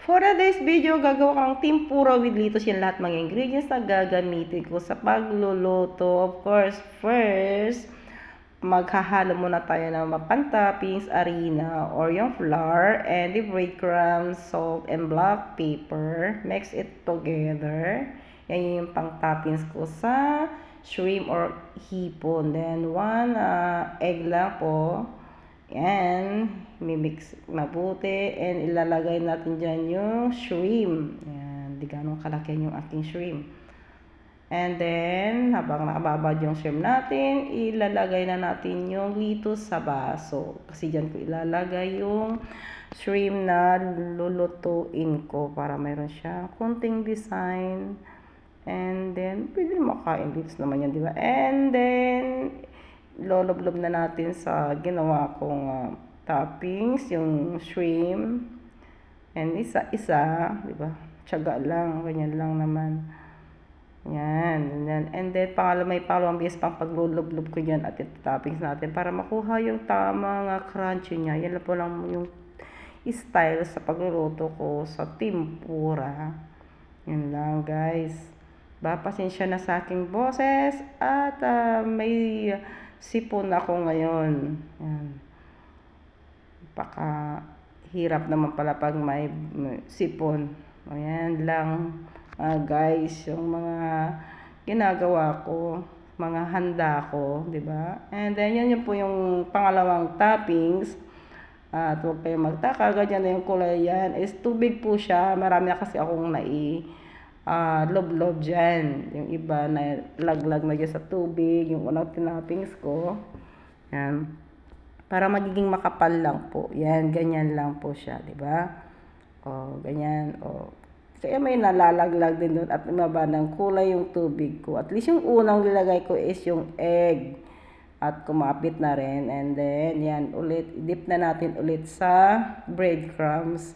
For today's video, gagawa ko ng tempura with litos. Yan lahat mga ingredients na gagamitin ko sa pagluluto. Of course, first, maghahalo muna tayo ng toppings, harina, or yung flour, and the breadcrumbs, salt, and black pepper. Mix it together. Yan yung pang-toppings ko sa shrimp or hipon. Then, one egg lang po. Yan, mimix mabuti and ilalagay natin dyan yung shrimp. Yan, di ganun kalaki yung aking shrimp. And then, habang nakababad yung shrimp natin, ilalagay na natin yung litos sa baso. Kasi dyan ko ilalagay yung shrimp na lulutuin ko para mayroon siya konting design. And then, pwede makain litos naman yan, di ba? And then, loloblob na natin sa ginawa kong toppings, yung shrimp. And isa-isa, di ba? Tiyaga lang, ganyan lang naman. Yan. And then may pangalawang beses pang paglulublob ko yan at ito toppings natin para makuha yung tamang crunchy niya. Yan po lang yung style sa pagluluto ko sa tempura. Yan lang, guys. Pasensya na sa aking boses at may sipon ako ngayon. Yan. Hirap naman pala pag may sipon. Ayan lang, guys, yung mga ginagawa ko, mga handa ko, di ba? And then, yan yung po yung pangalawang toppings. At huwag kayong magtaka, ganyan na yung kulay yan. Is tubig po siya. Marami na kasi akong lob-lob dyan. Yung iba na laglag na dyan sa tubig. Yung unang toppings ko. Yan. Para magiging makapal lang po. Yan, ganyan lang po siya, di ba? O, ganyan. O. Kaya may nalalaglag din doon at umaba ng kulay yung tubig ko. At least yung unang nilagay ko is yung egg. At kumapit na rin. And then, yan, ulit, dip na natin ulit sa breadcrumbs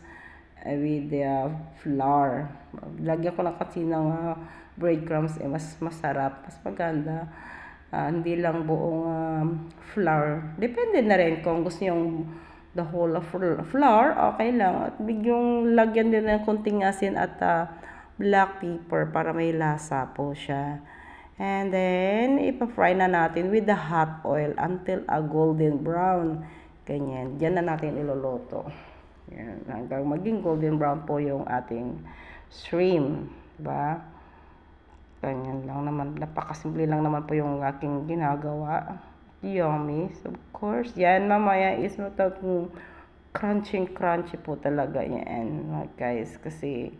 with the flour. Lagyan ko na kasi ng breadcrumbs, mas masarap, mas maganda. Hindi lang buong flour. Depende na rin kung gusto yung the whole of flour, okay lang. At bigyong lagyan din ng konting asin at black pepper para may lasa po siya. And then, ipa-fry na natin with the hot oil until a golden brown. Ganyan. Diyan na natin iluluto. Yan. Hanggang maging golden brown po yung ating shrimp. Diba? Ganyan lang naman. Napakasimple lang naman po yung aking ginagawa. Yummy. So, of course, yan mamaya is crunchy po talaga yan, guys. Kasi,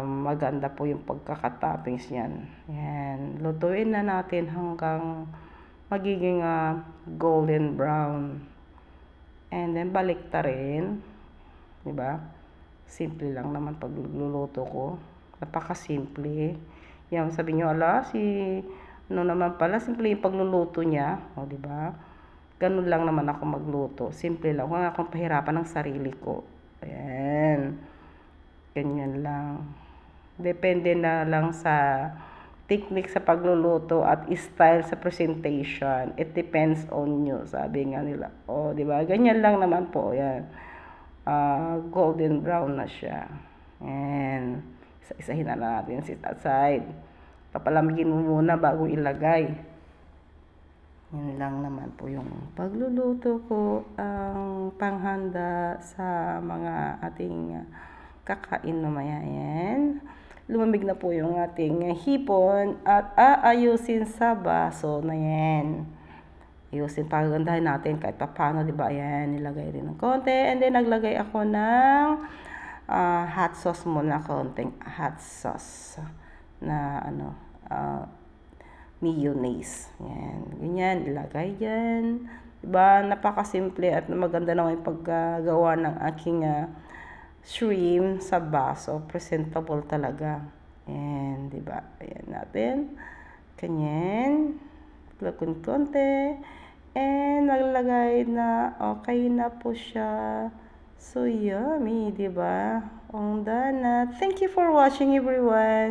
maganda po yung pagkakatoppings yan. Yan. Lutuin na natin hanggang magiging golden brown. And then, balik ta rin. Diba? Simple lang naman pagluluto ko. Napakasimple. Yan, sabi nyo, ano naman pala, simple yung pagluluto niya. O, diba? Ganun lang naman ako magluto. Simple lang. Huwag akong pahirapan ng sarili ko. Ayan. Ganyan lang. Depende na lang sa technique sa pagluluto at style sa presentation. It depends on you. Sabi nga nila. O, diba? Ganyan lang naman po. Ayan. Golden brown na siya. Ayan. Isa-isahin na natin sit aside. Papalamigin mo muna bago ilagay. Yan lang naman po yung pagluluto ko, ang panghanda sa mga ating kakain mamaya. Yan. Lumamig na po yung ating hipon at aayusin sa baso na yan. Ayusin, pagandahin natin kahit paano, di ba? Ayan, nilagay rin ng konti. And then, naglagay ako ng hot sauce muna, konting hot sauce na mayonnaise. Yan. Ganyan, ilagay dyan. Diba? Napakasimple at maganda naman yung paggawa ng aking shrimp sa baso. Presentable talaga. Yan, diba? Ayan natin. Ganyan. Lagyan konti. And naglagay na okay na po siya. So yummy, diba? Ang dana. Thank you for watching, everyone.